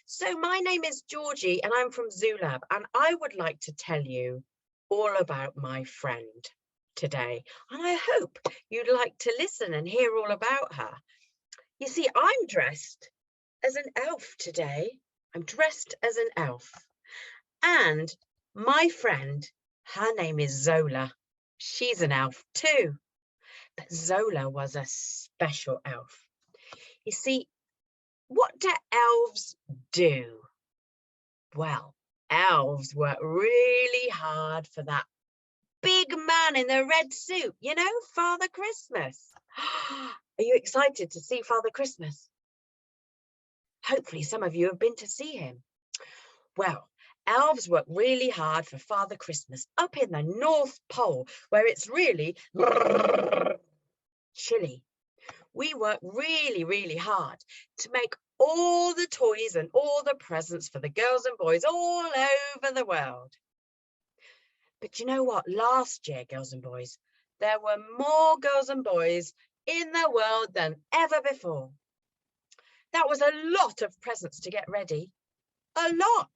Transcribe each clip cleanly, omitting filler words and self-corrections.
So my name is Georgie and I'm from Zoolab, and I would like to tell you all about my friend today. And I hope you'd like to listen and hear all about her. You see, I'm dressed as an elf today. I'm dressed as an elf. And my friend, her name is Zola. She's an elf too. But Zola was a special elf. You see, what do elves do? Well, elves work really hard for that big man in the red suit, you know, Father Christmas. Are you excited to see Father Christmas? Hopefully some of you have been to see him. Well, elves work really hard for Father Christmas up in the North Pole, where it's really chilly. We work really, really hard to make all the toys and all the presents for the girls and boys all over the world. But you know what? Last year, girls and boys, there were more girls and boys in the world than ever before. That was a lot of presents to get ready. A lot.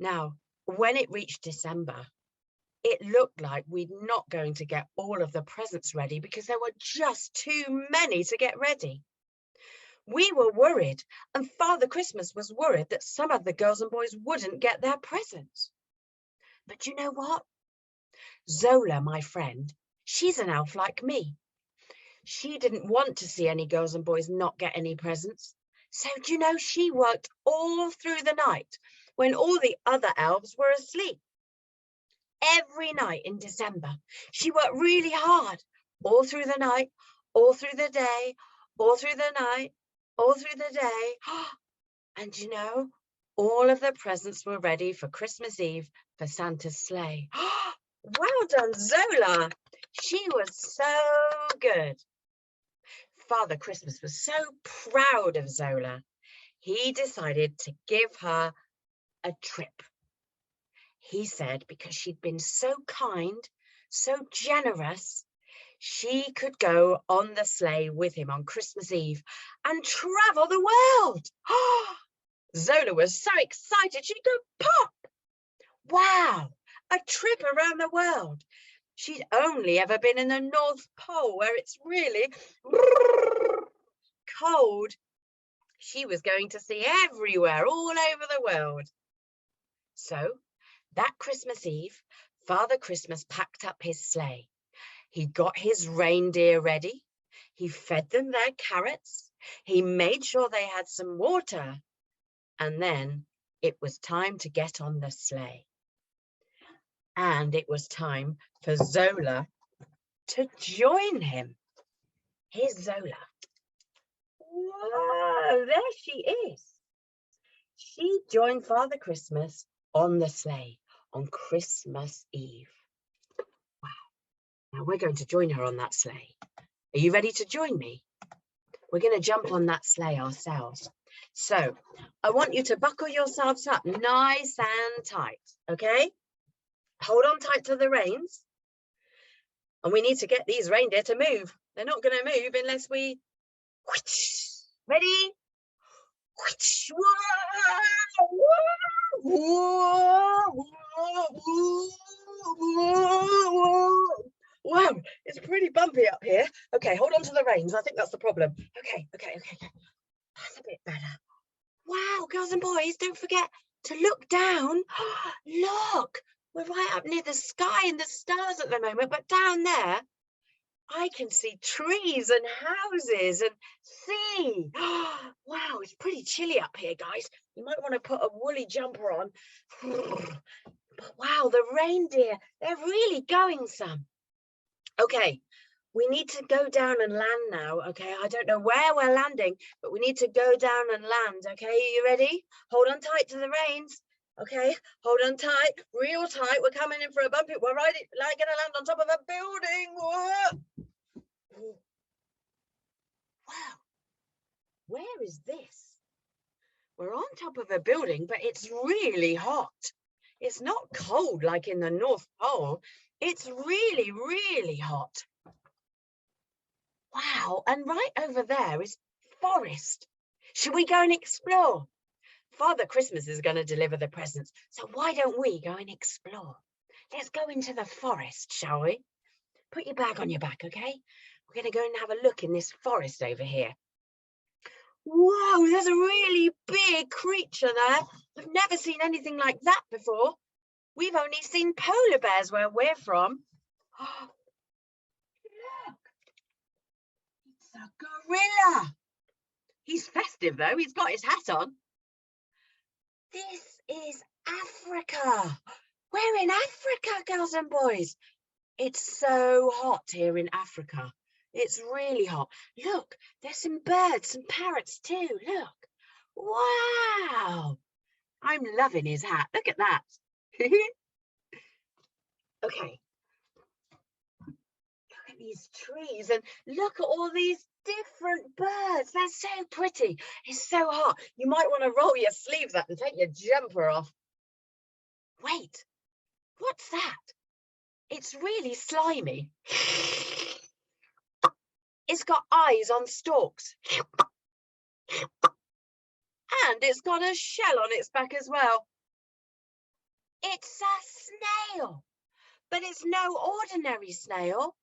Now, when it reached December, it looked like we're not going to get all of the presents ready because there were just too many to get ready. We were worried, and Father Christmas was worried that some of the girls and boys wouldn't get their presents. But you know what? Zola, my friend, she's an elf like me. She didn't want to see any girls and boys not get any presents. So do you know, she worked all through the night when all the other elves were asleep. Every night in December, she worked really hard, all through the night, all through the day, all through the night, all through the day. And you know, all of the presents were ready for Christmas Eve for Santa's sleigh. Well done, Zola. She was so good. Father Christmas was so proud of Zola. He decided to give her a trip. He said because she'd been so kind, so generous, she could go on the sleigh with him on Christmas Eve and travel the world. Zola was so excited she'd go pop. Wow, a trip around the world. She'd only ever been in the North Pole where it's really cold. She was going to see everywhere, all over the world. So that Christmas Eve, Father Christmas packed up his sleigh. He got his reindeer ready. He fed them their carrots. He made sure they had some water. And then it was time to get on the sleigh. And it was time for Zola to join him. Here's Zola. Whoa, there she is. She joined Father Christmas on the sleigh on Christmas Eve. Wow. Now we're going to join her on that sleigh. Are you ready to join me? We're going to jump on that sleigh ourselves. So I want you to buckle yourselves up nice and tight, okay? Hold on tight to the reins. And we need to get these reindeer to move. They're not going to move unless we... Ready? Wow, it's pretty bumpy up here. Okay, hold on to the reins. I think that's the problem. Okay. That's a bit better. Wow, girls and boys, don't forget to look down. Look, we're right up near the sky and the stars at the moment, but down there, I can see trees and houses and sea. Wow, it's pretty chilly up here, guys. You might want to put a woolly jumper on. But wow, the reindeer, they're really going some. Okay, we need to go down and land now, okay? I don't know where we're landing, but we need to go down and land, okay? Are you ready? Hold on tight to the reins. Okay, hold on tight, real tight. We're coming in for a bumpy. We're right, like gonna land on top of a building. Whoa. Wow, where is this? We're on top of a building, but it's really hot. It's not cold like in the North Pole. It's really, really hot. Wow, and right over there is forest. Should we go and explore? Father Christmas is going to deliver the presents, so why don't we go and explore? Let's go into the forest, shall we? Put your bag on your back, okay? We're going to go and have a look in this forest over here. Whoa, there's a really big creature there. I've never seen anything like that before. We've only seen polar bears where we're from. Oh, look, it's a gorilla. He's festive though, he's got his hat on. This is Africa. We're in Africa, girls and boys. It's so hot here in Africa. It's really hot. Look, there's some birds, some parrots too. Look. Wow. I'm loving his hat. Look at that. Okay. Look at these trees and look at all these different birds. They're so pretty. It's so hot. You might want to roll your sleeves up and take your jumper off. Wait, what's that? It's really slimy. It's got eyes on stalks. And it's got a shell on its back as well. It's a snail, but it's no ordinary snail.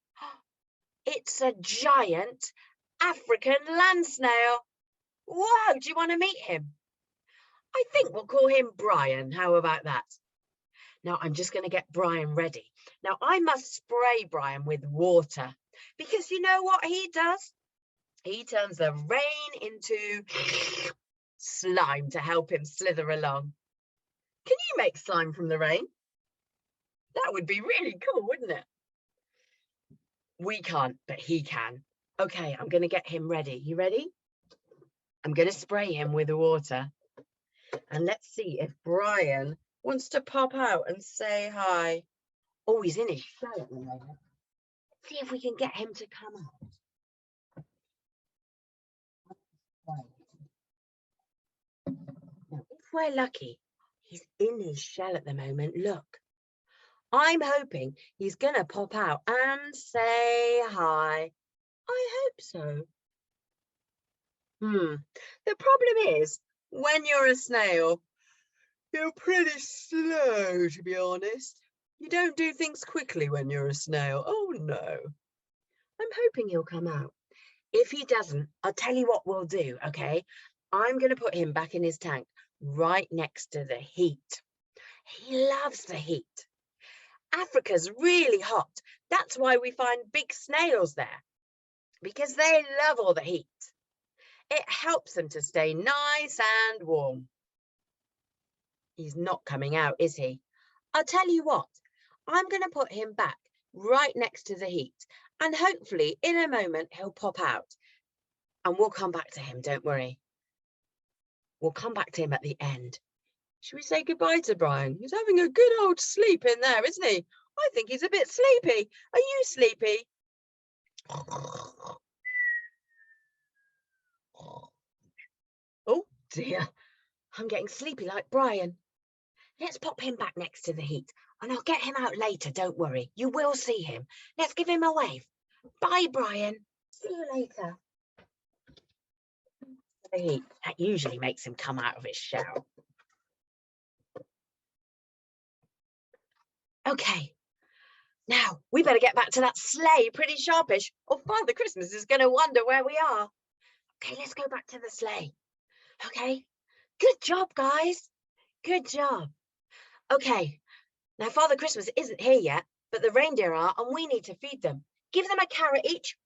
It's a giant African land snail. Whoa, do you want to meet him? I think we'll call him Brian. How about that? Now I'm just going to get Brian ready. Now I must spray Brian with water because you know what he does? He turns the rain into slime to help him slither along. Can you make slime from the rain? That would be really cool, wouldn't it? We can't, but he can. Okay, I'm going to get him ready. You ready? I'm going to spray him with the water. And let's see if Brian wants to pop out and say hi. Oh, he's in his shell at the moment. Let's see if we can get him to come out. Now, if we're lucky, he's in his shell at the moment. Look. I'm hoping he's going to pop out and say hi. I hope so. The problem is, when you're a snail, you're pretty slow, to be honest. You don't do things quickly when you're a snail. Oh, no. I'm hoping he'll come out. If he doesn't, I'll tell you what we'll do, okay? I'm going to put him back in his tank right next to the heat. He loves the heat. Africa's really hot. That's why we find big snails there, because they love all the heat. It helps them to stay nice and warm. He's not coming out, is he? I'll tell you what, I'm going to put him back right next to the heat, and hopefully in a moment he'll pop out and we'll come back to him, don't worry. We'll come back to him at the end. Should we say goodbye to Brian? He's having a good old sleep in there, isn't he? I think he's a bit sleepy. Are you sleepy? Oh dear, I'm getting sleepy like Brian. Let's pop him back next to the heat and I'll get him out later, don't worry. You will see him. Let's give him a wave. Bye, Brian. See you later. The heat, that usually makes him come out of his shell. Okay, now we better get back to that sleigh pretty sharpish or Father Christmas is going to wonder where we are. Okay, let's go back to the sleigh. Okay, good job, guys. Good job. Okay, now Father Christmas isn't here yet, but the reindeer are, and we need to feed them. Give them a carrot each.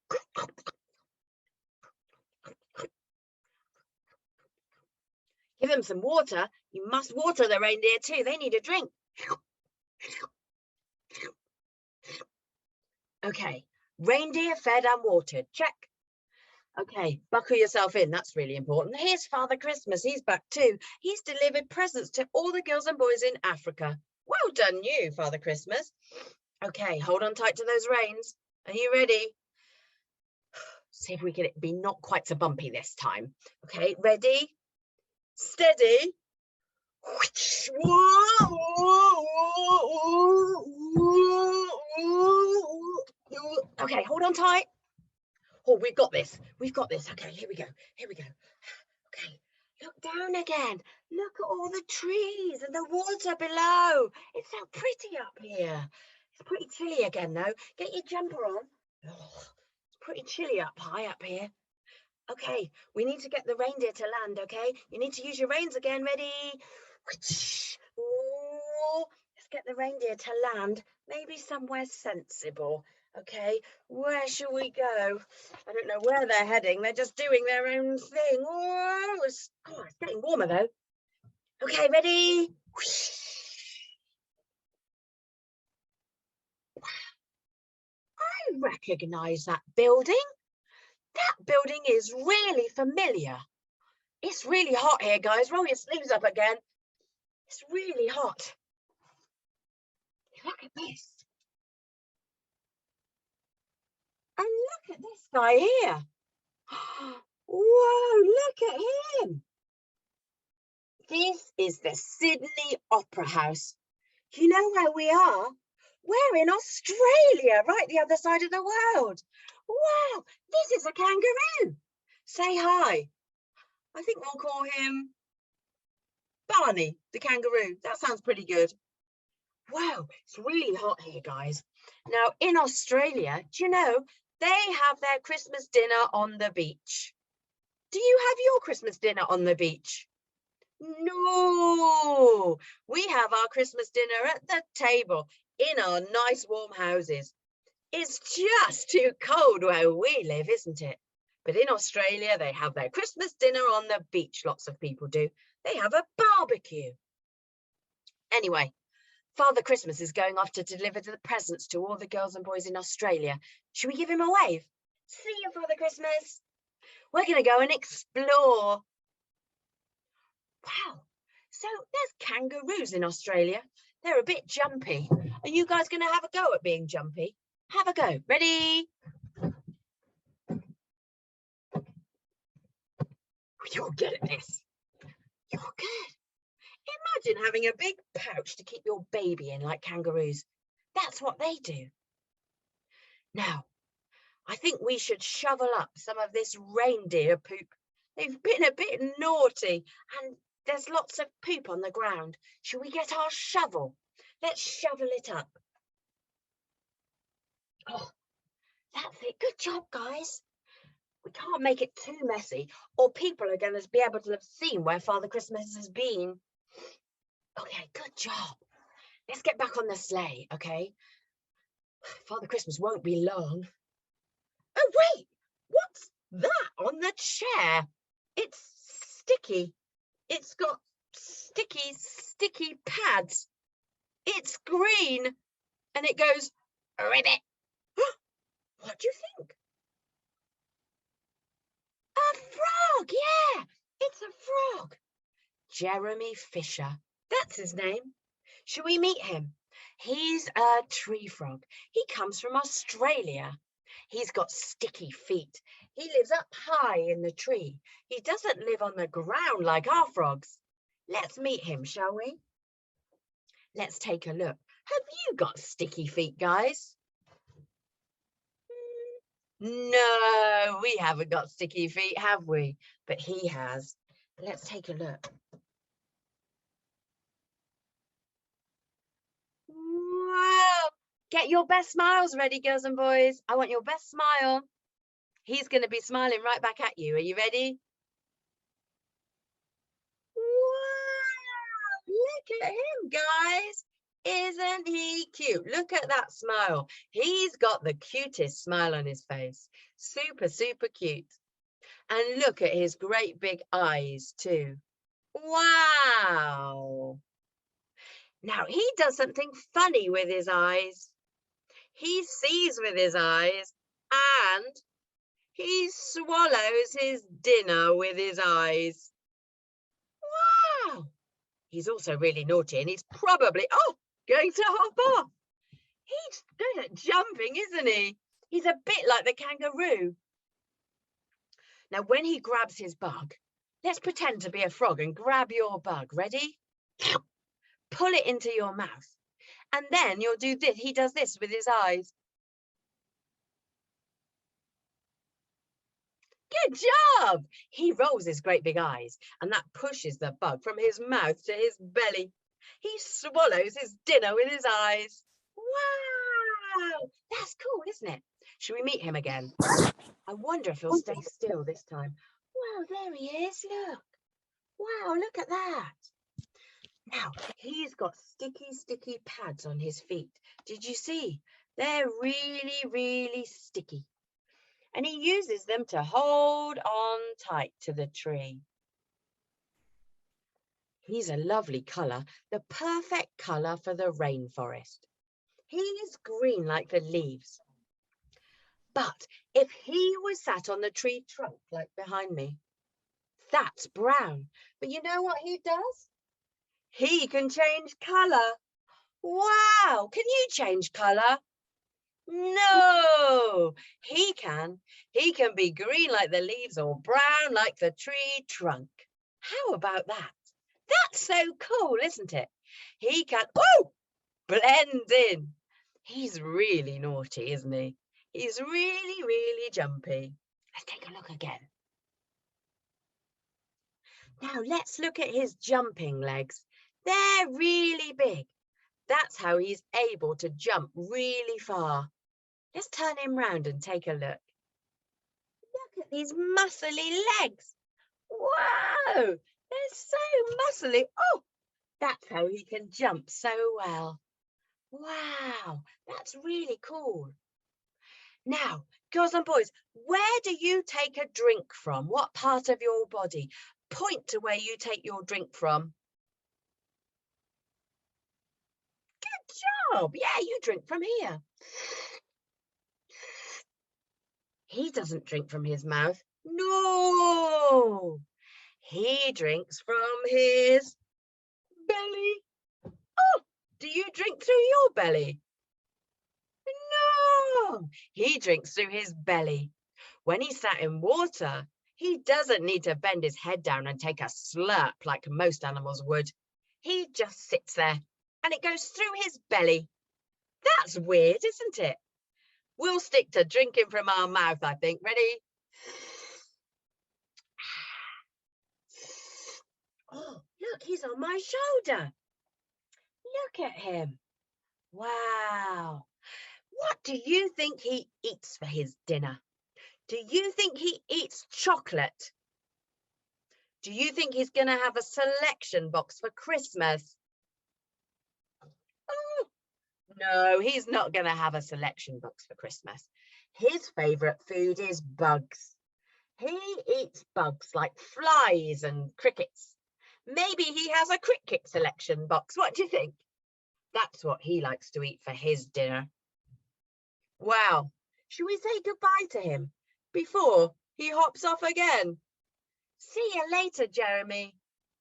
Give them some water. You must water the reindeer too. They need a drink. Okay, reindeer fed and watered. Check. Okay, buckle yourself in. That's really important. Here's Father Christmas. He's back too. He's delivered presents to all the girls and boys in Africa. Well done you, Father Christmas. Okay, hold on tight to those reins. Are you ready? See if we can be not quite so bumpy this time. Okay, ready? Steady. Okay, hold on tight. Oh, we've got this. We've got this. Okay, here we go. Here we go. Okay, Look down again. Look at all the trees and the water below. It's so pretty up here. It's pretty chilly again, though. Get your jumper on. Oh, it's pretty chilly up high up here. Okay, we need to get the reindeer to land, okay? You need to use your reins again. Ready? Oh, let's get the reindeer to land. Maybe somewhere sensible. Okay, where shall we go? I don't know where they're heading. They're just doing their own thing. Oh, it's getting warmer though. Okay, ready? I recognize that building. That building is really familiar. It's really hot here, guys. Roll your sleeves up again. It's really hot. Look at this. And look at this guy here. Whoa, look at him. This is the Sydney Opera House. You know where we are? We're in Australia, right the other side of the world. Wow, this is a kangaroo. Say hi. I think we'll call him Barney, the kangaroo. That sounds pretty good. Wow, it's really hot here, guys. Now, in Australia, do you know, they have their Christmas dinner on the beach. Do you have your Christmas dinner on the beach? No, we have our Christmas dinner at the table in our nice warm houses. It's just too cold where we live, isn't it? But in Australia, they have their Christmas dinner on the beach. Lots of people do. They have a barbecue. Anyway, Father Christmas is going off to deliver the presents to all the girls and boys in Australia. Should we give him a wave? See you, Father Christmas. We're going to go and explore. Wow, so there's kangaroos in Australia. They're a bit jumpy. Are you guys going to have a go at being jumpy? Have a go. Ready? You're good at this. You're good. Imagine having a big pouch to keep your baby in like kangaroos. That's what they do. Now, I think we should shovel up some of this reindeer poop. They've been a bit naughty and there's lots of poop on the ground. Shall we get our shovel? Let's shovel it up. Oh, that's it. Good job, guys. We can't make it too messy or people are going to be able to have seen where Father Christmas has been. Okay, good job. Let's get back on the sleigh, okay? Father Christmas won't be long. Oh, wait, what's that on the chair? It's sticky. It's got sticky pads. It's green and it goes, ribbit. What do you think? A frog, yeah, it's a frog. Jeremy Fisher, that's his name. Shall we meet him? He's a tree frog. He comes from Australia. He's got sticky feet. He lives up high in the tree. He doesn't live on the ground like our frogs. Let's meet him, shall we? Let's take a look. Have you got sticky feet, guys? No, we haven't got sticky feet, have we? But he has. Let's take a look. Wow. Get your best smiles ready, girls and boys. I want your best smile. He's going to be smiling right back at you. Are you ready? Wow. Look at him, guys. Isn't he cute? Look at that smile. He's got the cutest smile on his face. Super, super cute. And look at his great big eyes too. Wow. Now he does something funny with his eyes. He sees with his eyes and he swallows his dinner with his eyes. Wow. He's also really naughty and he's probably, going to hop off. He's good at jumping, isn't he? He's a bit like the kangaroo. Now, when he grabs his bug, let's pretend to be a frog and grab your bug. Ready? Pull it into your mouth. And then you'll do this. He does this with his eyes. Good job! He rolls his great big eyes, and that pushes the bug from his mouth to his belly. He swallows his dinner with his eyes. Wow! That's cool, isn't it? Should we meet him again? I wonder if he'll stay still this time. Wow, there he is, look. Wow, look at that. Now, he's got sticky pads on his feet. Did you see? They're really sticky. And he uses them to hold on tight to the tree. He's a lovely colour, the perfect colour for the rainforest. He's green like the leaves. But if he was sat on the tree trunk like behind me, that's brown. But you know what he does? He can change colour. Wow, can you change colour? No, he can. He can be green like the leaves or brown like the tree trunk. How about that? That's so cool, isn't it? He can, blend in. He's really naughty, isn't he? He's really jumpy. Let's take a look again. Now let's look at his jumping legs. They're really big. That's how he's able to jump really far. Let's turn him round and take a look. Look at these muscly legs. Whoa, they're so muscly. Oh, that's how he can jump so well. Wow, that's really cool. Now, girls and boys, where do you take a drink from? What part of your body? Point to where you take your drink from. Good job. Yeah, you drink from here. He doesn't drink from his mouth. No, he drinks from his belly. Oh, do you drink through your belly? No, he drinks through his belly. When he's sat in water, he doesn't need to bend his head down and take a slurp like most animals would. He just sits there and it goes through his belly. That's weird, isn't it? We'll stick to drinking from our mouth, I think. Ready? Oh, look, he's on my shoulder. Look at him. Wow. What do you think he eats for his dinner? Do you think he eats chocolate? Do you think he's going to have a selection box for Christmas? Oh, no, he's not going to have a selection box for Christmas. His favourite food is bugs. He eats bugs like flies and crickets. Maybe he has a cricket selection box. What do you think? That's what he likes to eat for his dinner. Wow. Should we say goodbye to him before he hops off again? See you later, Jeremy.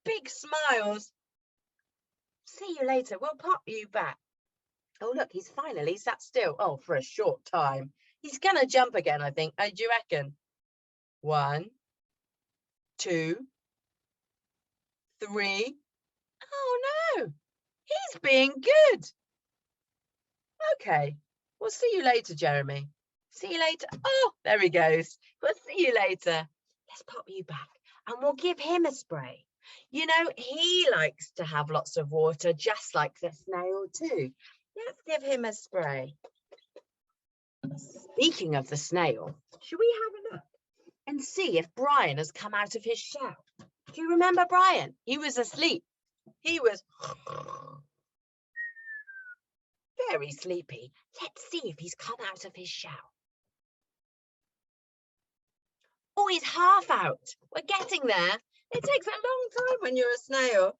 Big smiles. See you later. We'll pop you back. Oh, look, he's finally sat still. Oh, for a short time. He's going to jump again, I think. Do you reckon? 1, 2, 3. Oh, no. He's being good. Okay. We'll see you later, Jeremy. See you later. Oh, there he goes. We'll see you later. Let's pop you back and we'll give him a spray. You know, he likes to have lots of water, just like the snail too. Let's give him a spray. Speaking of the snail, should we have a look and see if Brian has come out of his shell? Do you remember Brian? He was asleep. He was very sleepy. Let's see if he's come out of his shell. Oh, he's half out. We're getting there. It takes a long time when you're a snail.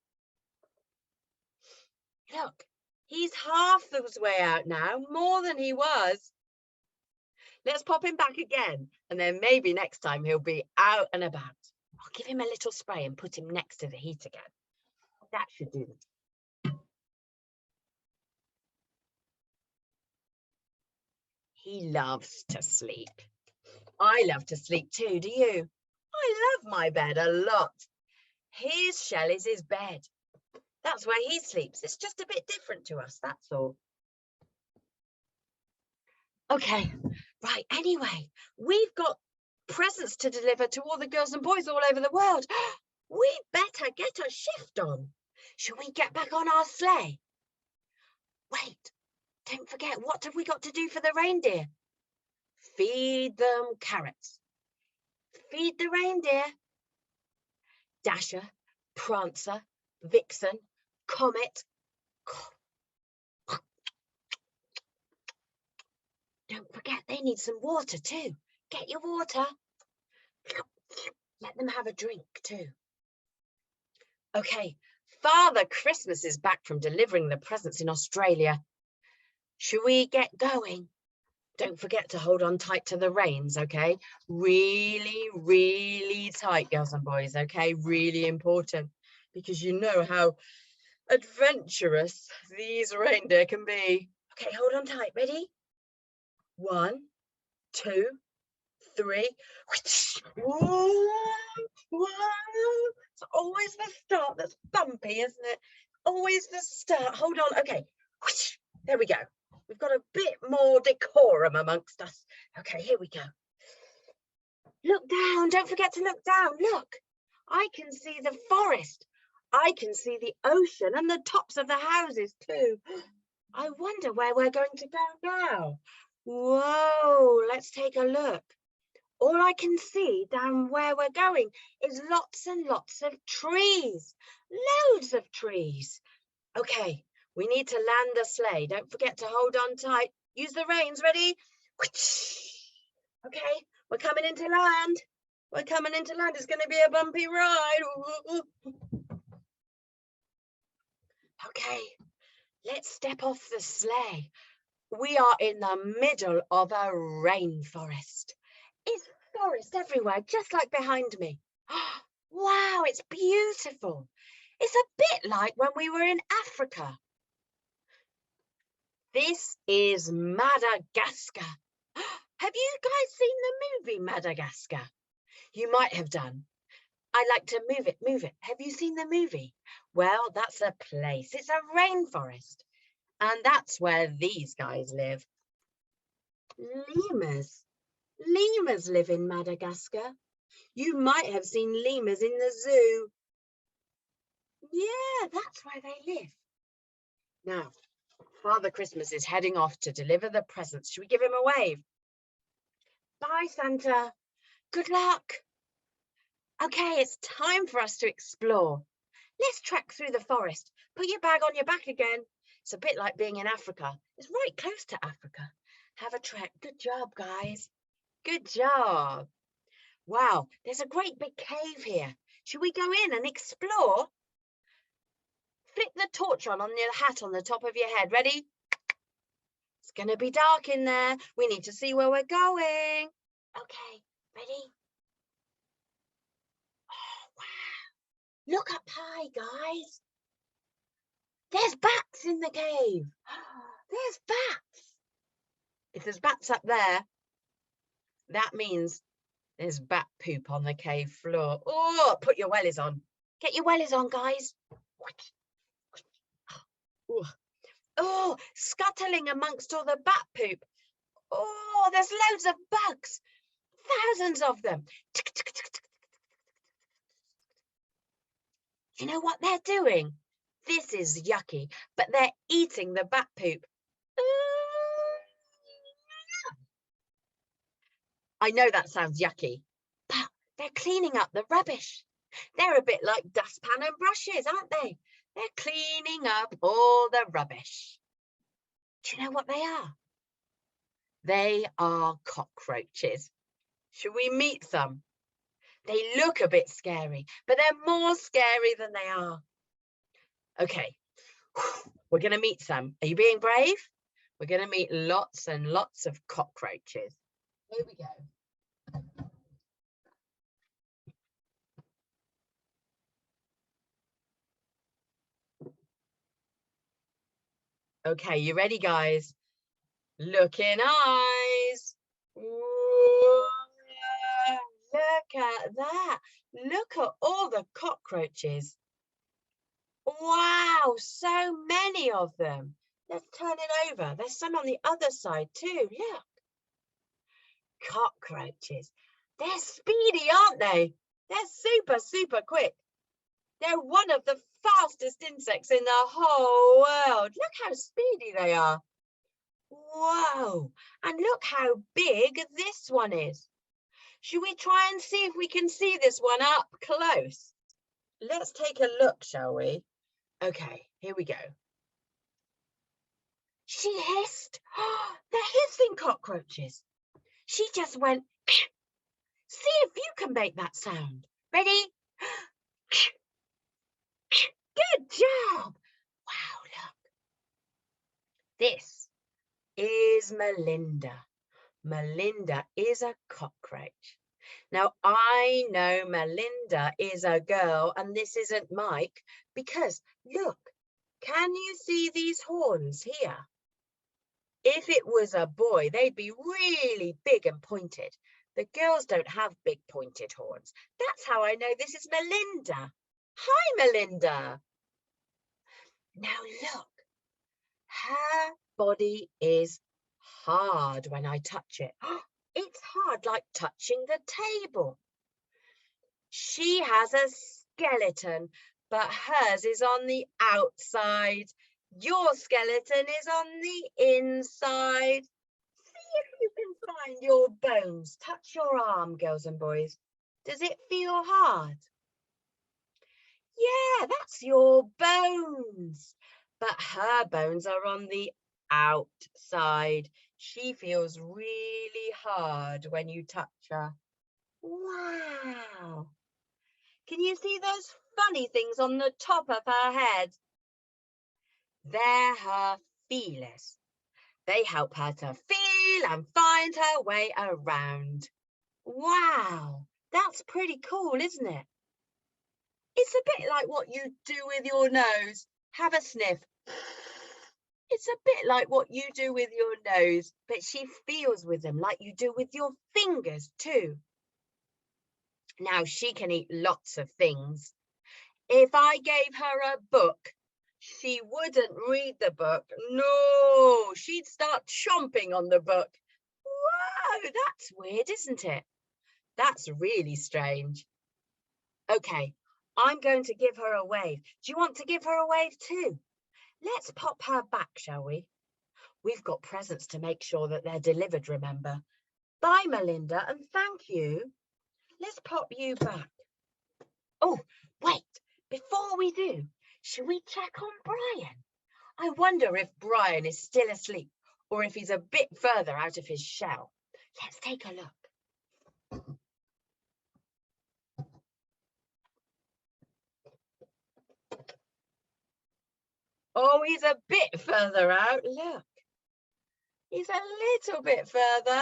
Look, he's half the way out now, more than he was. Let's pop him back again, and then maybe next time he'll be out and about. I'll give him a little spray and put him next to the heat again. That should do it. He loves to sleep. I love to sleep too, do you? I love my bed a lot. His shell is his bed. That's where he sleeps. It's just a bit different to us, that's all. Okay, right, anyway, we've got presents to deliver to all the girls and boys all over the world. We better get a shift on. Shall we get back on our sleigh? Wait, don't forget, what have we got to do for the reindeer? Feed them carrots. Feed the reindeer. Dasher, Prancer, Vixen, Comet. Don't forget, they need some water too. Get your water. Let them have a drink too. Okay, Father Christmas is back from delivering the presents in Australia. Should we get going? Don't forget to hold on tight to the reins, okay? Really, really tight, girls and boys, okay? Really important, because you know how adventurous these reindeer can be. Okay, hold on tight. Ready? 1, 2, 3. Whoa, whoa. It's always the start that's bumpy, isn't it? Always the start. Hold on. Okay. There we go. We've got a bit more decorum amongst us. Okay, here we go. Look down. Don't forget to look down. Look, I can see the forest. I can see the ocean and the tops of the houses too. I wonder where we're going to go now. Whoa, let's take a look. All I can see down where we're going is lots and lots of trees. Loads of trees. Okay, we need to land the sleigh. Don't forget to hold on tight. Use the reins. Ready? Okay, we're coming into land. We're coming into land. It's going to be a bumpy ride. Okay, let's step off the sleigh. We are in the middle of a rainforest. It's forest everywhere, just like behind me. Wow, it's beautiful. It's a bit like when we were in Africa. This is Madagascar. Have you guys seen the movie Madagascar? You might have done. I like to move it, move it. Have you seen the movie? Well, that's a place. It's a rainforest. And that's where these guys live. Lemurs. Lemurs live in Madagascar. You might have seen lemurs in the zoo. Yeah, that's where they live. Now, Father Christmas is heading off to deliver the presents. Should we give him a wave? Bye, Santa. Good luck. Okay, it's time for us to explore. Let's trek through the forest. Put your bag on your back again. It's a bit like being in Africa. It's right close to Africa. Have a trek. Good job, guys. Good job. Wow, there's a great big cave here. Should we go in and explore? Flip the torch on your hat on the top of your head. Ready? It's going to be dark in there. We need to see where we're going. Okay, ready? Oh, wow. Look up high, guys. There's bats in the cave. There's bats. If there's bats up there, that means there's bat poop on the cave floor. Oh, put your wellies on. Get your wellies on, guys. Oh, scuttling amongst all the bat poop. Oh, there's loads of bugs. Thousands of them. You know what they're doing? This is yucky, but they're eating the bat poop. I know that sounds yucky, but they're cleaning up the rubbish. They're a bit like dustpan and brushes, aren't they? They're cleaning up all the rubbish. Do you know what they are? They are cockroaches. Should we meet some? They look a bit scary, but they're more scary than they are. Okay, we're going to meet some. Are you being brave? We're going to meet lots and lots of cockroaches. Here we go. Okay, you ready, guys? Looking eyes. Whoa, look at that. Look at all the cockroaches. Wow, so many of them. Let's turn it over. There's some on the other side too. Look. Cockroaches. They're speedy, aren't they? They're super, super quick. They're one of the fastest insects in the whole world. Look how speedy they are. Whoa, and look how big this one is. Should we try and see if we can see this one up close? Let's take a look, shall we? Okay, here we go. She hissed. Oh, they're hissing cockroaches. She just went, see if you can make that sound. Ready? Good job. Wow, look. This is Melinda. Melinda is a cockroach. Now, I know Melinda is a girl and this isn't Mike because, look, can you see these horns here? If it was a boy, they'd be really big and pointed. The girls don't have big pointed horns. That's how I know this is Melinda. Hi, Melinda. Now, look, her body is hard when I touch it. It's hard like touching the table. She has a skeleton, but hers is on the outside. Your skeleton is on the inside. See if you can find your bones. Touch your arm, girls and boys. Does it feel hard? Yeah, that's your bones. But her bones are on the outside. She feels really hard when you touch her. Wow. Can you see those funny things on the top of her head? They're her feelers. They help her to feel and find her way around. Wow, that's pretty cool, isn't it? It's a bit like what you do with your nose. Have a sniff. It's a bit like what you do with your nose, but she feels with them like you do with your fingers too. Now, she can eat lots of things. If I gave her a book, she wouldn't read the book. No, she'd start chomping on the book. Whoa, that's weird, isn't it? That's really strange. Okay, I'm going to give her a wave. Do you want to give her a wave too? Let's pop her back, shall we? We've got presents to make sure that they're delivered, remember? Bye, Melinda, and thank you. Let's pop you back. Oh, wait, before we do, should we check on Brian? I wonder if Brian is still asleep or if he's a bit further out of his shell. Let's take a look. Oh, he's a bit further out. Look, he's a little bit further.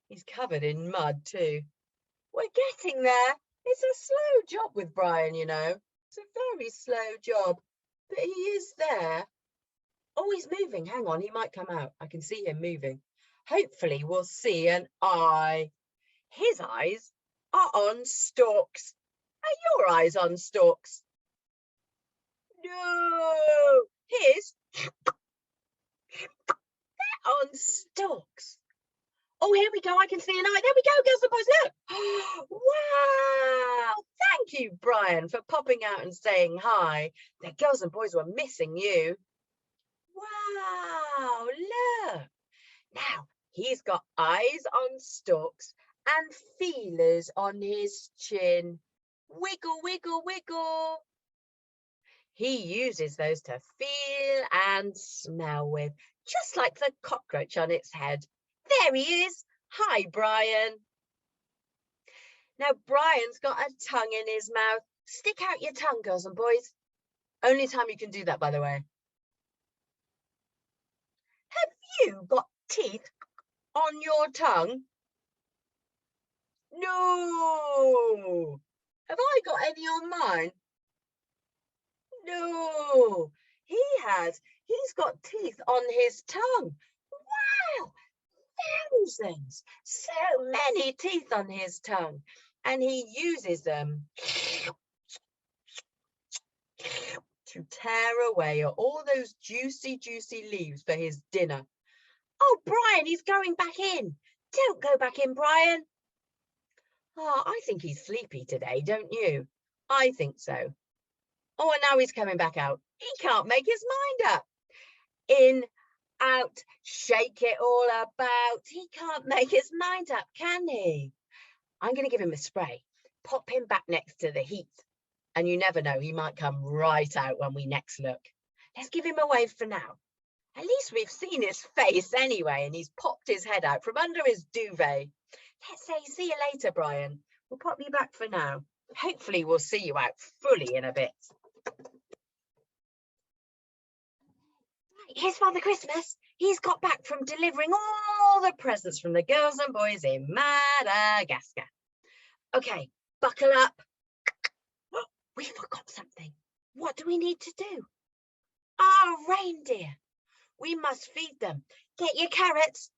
He's covered in mud too. We're getting there. It's a slow job with Brian, you know. It's a very slow job, but he is there. Oh, he's moving. Hang on, he might come out. I can see him moving. Hopefully we'll see an eye. His eyes are on stalks. Are your eyes on stalks? No, his they're on stalks. Oh, here we go. I can see an eye. There we go, girls and boys. Look. Wow. Thank you, Brian, for popping out and saying hi. The girls and boys were missing you. Wow, look. Now, he's got eyes on stalks and feelers on his chin. Wiggle, wiggle, wiggle. He uses those to feel and smell with, just like the cockroach on its head. There he is. Hi, Brian. Now, Brian's got a tongue in his mouth. Stick out your tongue, girls and boys. Only time you can do that, by the way. Have you got teeth on your tongue? No. Have I got any on mine? No. He has. He's got teeth on his tongue. Wow. Thousands, so many teeth on his tongue, and he uses them to tear away all those juicy leaves for his dinner. Oh, Brian, he's going back in. Don't go back in, Brian. Oh, I think he's sleepy today, don't you? I think so. Oh, and now he's coming back out. He can't make his mind up. In, out, shake it all about. He can't make his mind up, can he? I'm going to give him a spray. Pop him back next to the heat. And you never know, he might come right out when we next look. Let's give him a wave for now. At least we've seen his face anyway, and he's popped his head out from under his duvet. Let's say, see you later, Brian. We'll pop you back for now. Hopefully we'll see you out fully in a bit. Here's Father Christmas. He's got back from delivering all the presents from the girls and boys in Madagascar. Okay, buckle up. Oh, we forgot something. What do we need to do? Our reindeer. We must feed them. Get your carrots.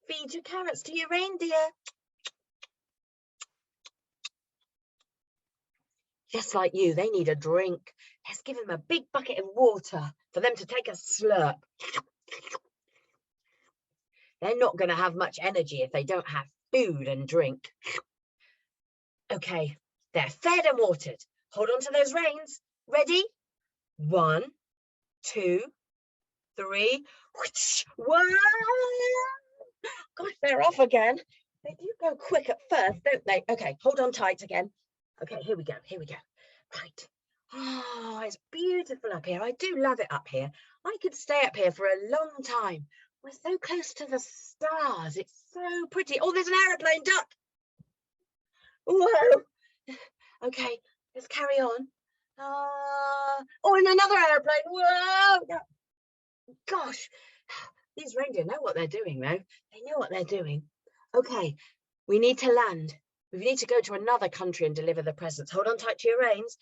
Feed your carrots to your reindeer. Just like you, they need a drink. Let's give them a big bucket of water for them to take a slurp. They're not going to have much energy if they don't have food and drink. Okay, they're fed and watered. Hold on to those reins. Ready? 1, 2, 3. Whoa! Gosh, they're off again. They do go quick at first, don't they? Okay, hold on tight again. Okay, here we go. Here we go. Right. Oh, it's beautiful up here. I do love it up here. I could stay up here for a long time. We're so close to the stars. It's so pretty. Oh, there's an aeroplane, duck. Whoa. Okay, let's carry on. Oh, and another aeroplane. Whoa. Gosh, these reindeer know what they're doing, though. They know what they're doing. Okay, we need to land. We need to go to another country and deliver the presents. Hold on tight to your reins.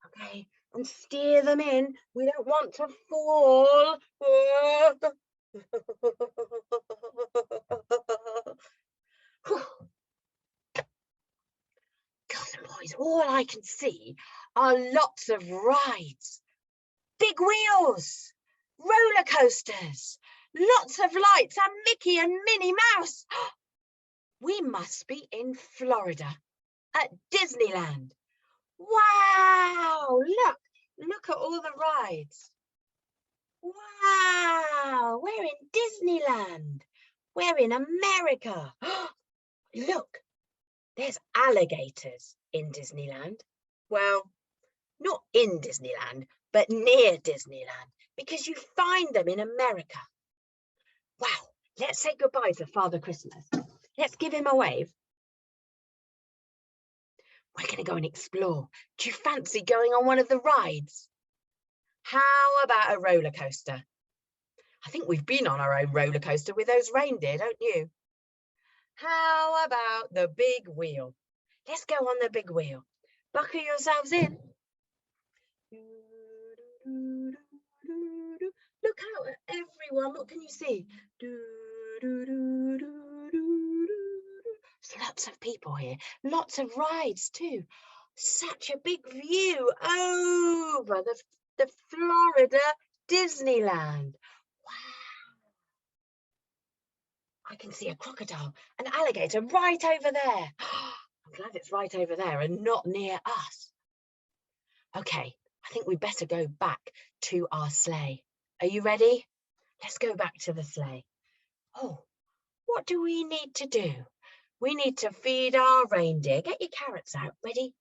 Okay, and steer them in. We don't want to fall. Girls and boys, all I can see are lots of rides. Big wheels, roller coasters, lots of lights, and Mickey and Minnie Mouse. We must be in Florida at Disneyland. Wow, look at all the rides. Wow, we're in Disneyland. We're in America. Look, there's alligators in Disneyland. Well, not in Disneyland, but near Disneyland, because you find them in America. Wow, let's say goodbye to Father Christmas. Let's give him a wave. We're going to go and explore. Do you fancy going on one of the rides? How about a roller coaster? I think we've been on our own roller coaster with those reindeer, don't you? How about the big wheel? Let's go on the big wheel. Buckle yourselves in. Look out at everyone. What can you see? There's lots of people here. Lots of rides too. Such a big view over the Florida Disneyland. Wow. I can see a crocodile, an alligator right over there. I'm glad it's right over there and not near us. Okay, I think we better go back to our sleigh. Are you ready? Let's go back to the sleigh. Oh, what do we need to do? We need to feed our reindeer. Get your carrots out. Ready?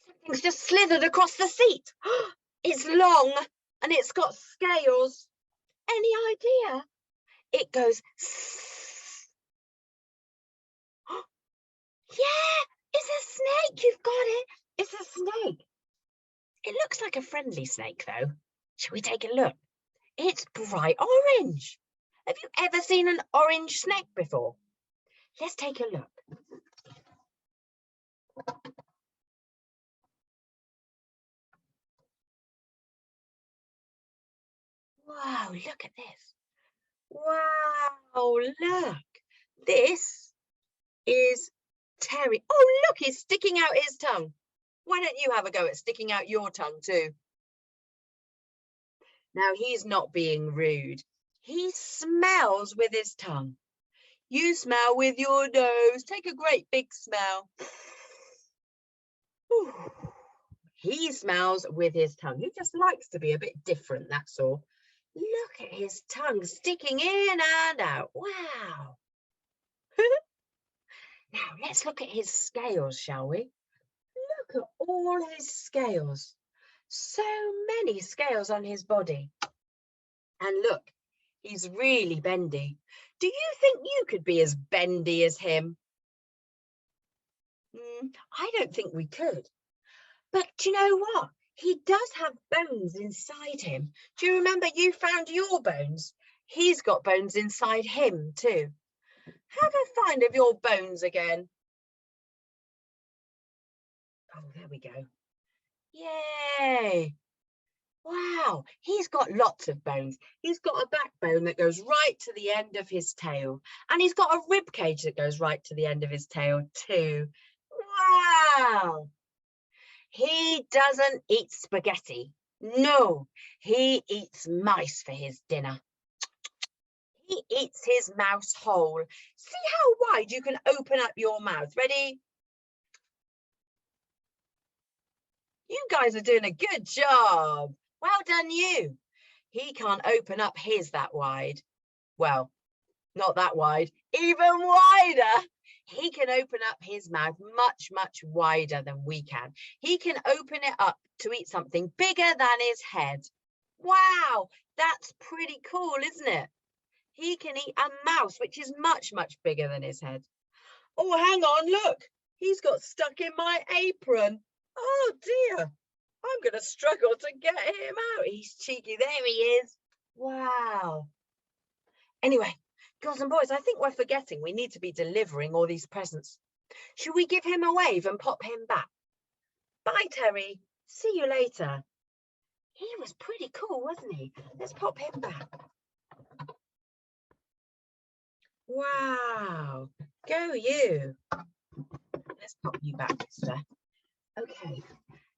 Something's just slithered across the seat. It's long and it's got scales. Any idea? It goes. Yeah, it's a snake. You've got it. It's a snake. It looks like a friendly snake, though. Shall we take a look? It's bright orange. Have you ever seen an orange snake before? Let's take a look. Wow, look at this. Wow, look. This is Terry. Oh, look, he's sticking out his tongue. Why don't you have a go at sticking out your tongue too? Now, he's not being rude. He smells with his tongue. You smell with your nose. Take a great big smell. Ooh. He smells with his tongue. He just likes to be a bit different, that's all. Look at his tongue sticking in and out. Wow. Now, let's look at his scales, shall we? Look at all his scales. So many scales on his body. And look, he's really bendy. Do you think you could be as bendy as him? I don't think we could. But do you know what? He does have bones inside him. Do you remember you found your bones? He's got bones inside him too. Have a find of your bones again. Oh, there we go. Yay. Wow, he's got lots of bones. He's got a backbone that goes right to the end of his tail. And he's got a rib cage that goes right to the end of his tail too. Wow. He doesn't eat spaghetti. No, he eats mice for his dinner. He eats his mouse whole. See how wide you can open up your mouth. Ready? You guys are doing a good job. Well done, you. He can't open up his that wide. Well, not that wide, even wider. He can open up his mouth much, much wider than we can. He can open it up to eat something bigger than his head. Wow, that's pretty cool, isn't it? He can eat a mouse, which is much, much bigger than his head. Oh, hang on, look. He's got stuck in my apron. Oh, dear. I'm going to struggle to get him out. He's cheeky. There he is. Wow. Anyway, girls and boys, I think we're forgetting we need to be delivering all these presents. Should we give him a wave and pop him back? Bye, Terry. See you later. He was pretty cool, wasn't he? Let's pop him back. Wow. Go you. Let's pop you back, mister. Okay.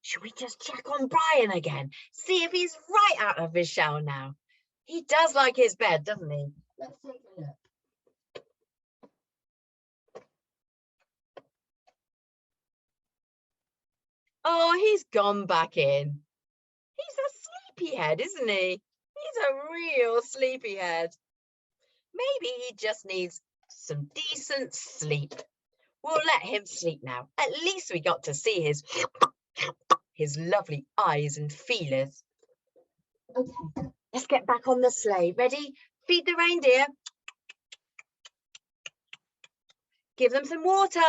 Should we just check on Brian again? See if he's right out of his shell now. He does like his bed, doesn't he? Let's take a look. Oh, he's gone back in. He's a sleepyhead, isn't he? He's a real sleepyhead. Maybe he just needs some decent sleep. We'll let him sleep now. At least we got to see his lovely eyes and feelers. Okay, let's get back on the sleigh. Ready? Feed the reindeer. Give them some water.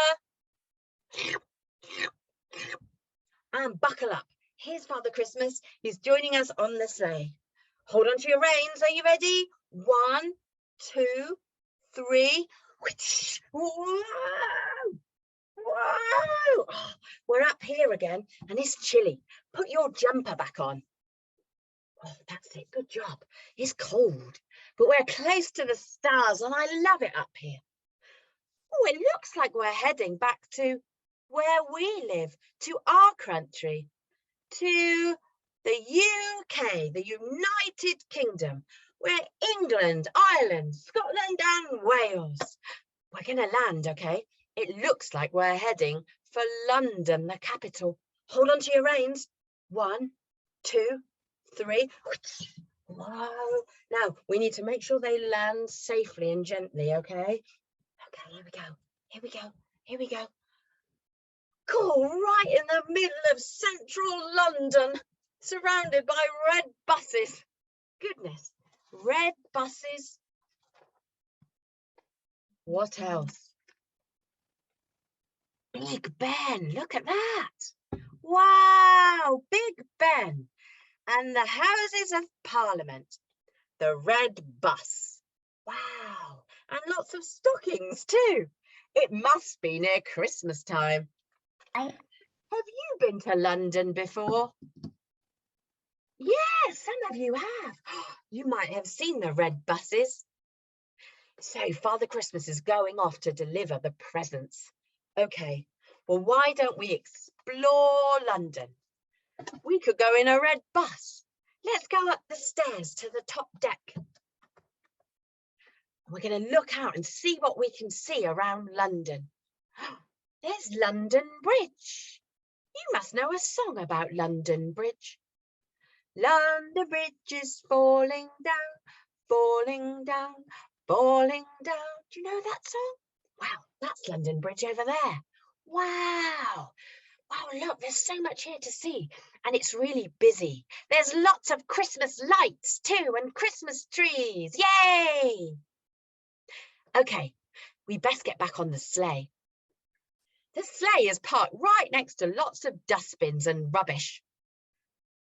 And buckle up. Here's Father Christmas. He's joining us on the sleigh. Hold on to your reins. Are you ready? 1, 2, 3. Whoa! Whoa! Oh, we're up here again and it's chilly. Put your jumper back on. Oh, that's it. Good job. It's cold, but we're close to the stars and I love it up here. Oh, it looks like we're heading back to where we live, to our country, to the UK, the United Kingdom, where England, Ireland, Scotland and Wales. We're going to land, okay? It looks like we're heading for London, the capital. Hold on to your reins. 1, 2, 3. Whoa. Now, we need to make sure they land safely and gently, okay? Okay, here we go. Here we go. Here we go. Cool, right in the middle of central London, surrounded by red buses. Goodness, red buses. What else? Big Ben, look at that. Wow, Big Ben. And the Houses of Parliament. The red bus. Wow, and lots of stockings too. It must be near Christmas time. Have you been to London before? Yes, some of you have. You might have seen the red buses. So Father Christmas is going off to deliver the presents. Okay, well, why don't we explore London? We could go in a red bus. Let's go up the stairs to the top deck. We're going to look out and see what we can see around London. There's London Bridge. You must know a song about London Bridge. London Bridge is falling down, falling down, falling down. Do you know that song? Wow, that's London Bridge over there. Wow. Wow, look, there's so much here to see, and it's really busy. There's lots of Christmas lights too, and Christmas trees. Yay! Okay, we best get back on the sleigh. The sleigh is parked right next to lots of dustbins and rubbish.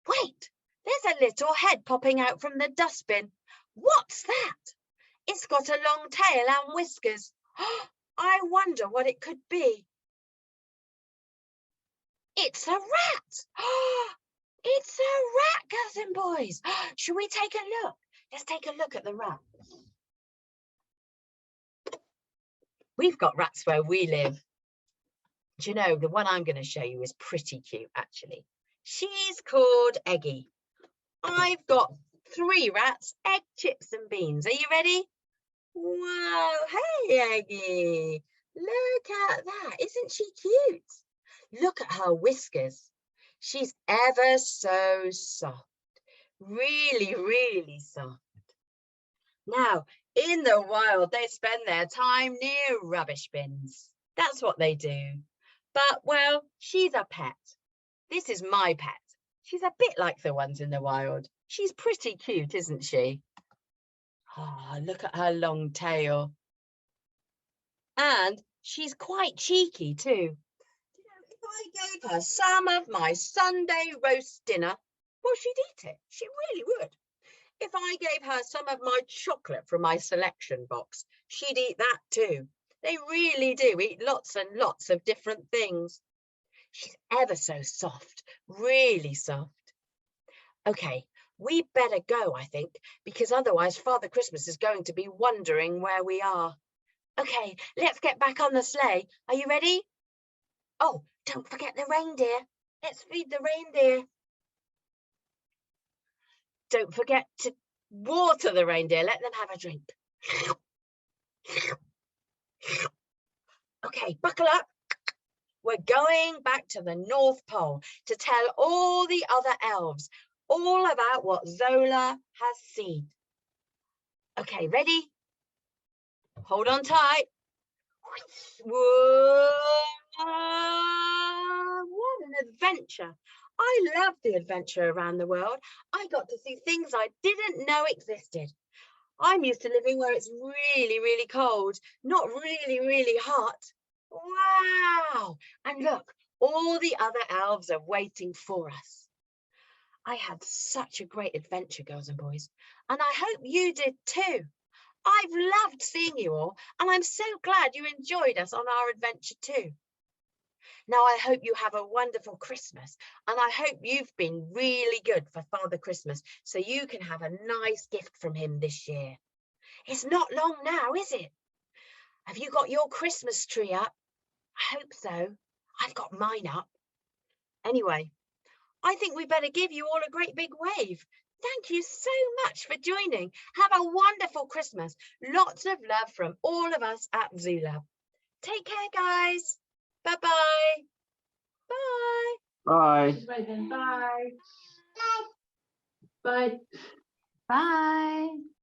Wait, there's a little head popping out from the dustbin. What's that? It's got a long tail and whiskers. I wonder what it could be. It's a rat. It's a rat, girls and boys. Should we take a look? Let's take a look at the rat. We've got rats where we live. Do you know, the one I'm going to show you is pretty cute, actually. She's called Eggy. I've got 3 rats, Egg, Chips and Beans. Are you ready? Wow, hey, Eggy. Look at that. Isn't she cute? Look at her whiskers. She's ever so soft. Really, really soft. Now, in the wild, they spend their time near rubbish bins. That's what they do. But, well, she's a pet. This is my pet. She's a bit like the ones in the wild. She's pretty cute, isn't she? Oh, look at her long tail. And she's quite cheeky too. You know, if I gave her some of my Sunday roast dinner, well, she'd eat it. She really would. If I gave her some of my chocolate from my selection box, she'd eat that too. They really do eat lots and lots of different things. She's ever so soft, really soft. Okay, we better go, I think, because otherwise Father Christmas is going to be wondering where we are. Okay, let's get back on the sleigh. Are you ready? Oh, don't forget the reindeer. Let's feed the reindeer. Don't forget to water the reindeer. Let them have a drink. Okay, buckle up. We're going back to the North Pole to tell all the other elves all about what Zola has seen. Okay, ready? Hold on tight. Whoa, what an adventure. I love the adventure around the world. I got to see things I didn't know existed. I'm used to living where it's really, really cold, not really, really hot. Wow! And look, all the other elves are waiting for us. I had such a great adventure, girls and boys, and I hope you did too. I've loved seeing you all, and I'm so glad you enjoyed us on our adventure too. Now, I hope you have a wonderful Christmas, and I hope you've been really good for Father Christmas so you can have a nice gift from him this year. It's not long now, is it? Have you got your Christmas tree up? I hope so. I've got mine up. Anyway, I think we better give you all a great big wave. Thank you so much for joining. Have a wonderful Christmas. Lots of love from all of us at Zoolab. Take care, guys. Bye-bye. Bye. Bye. Right then, bye. Bye. Bye.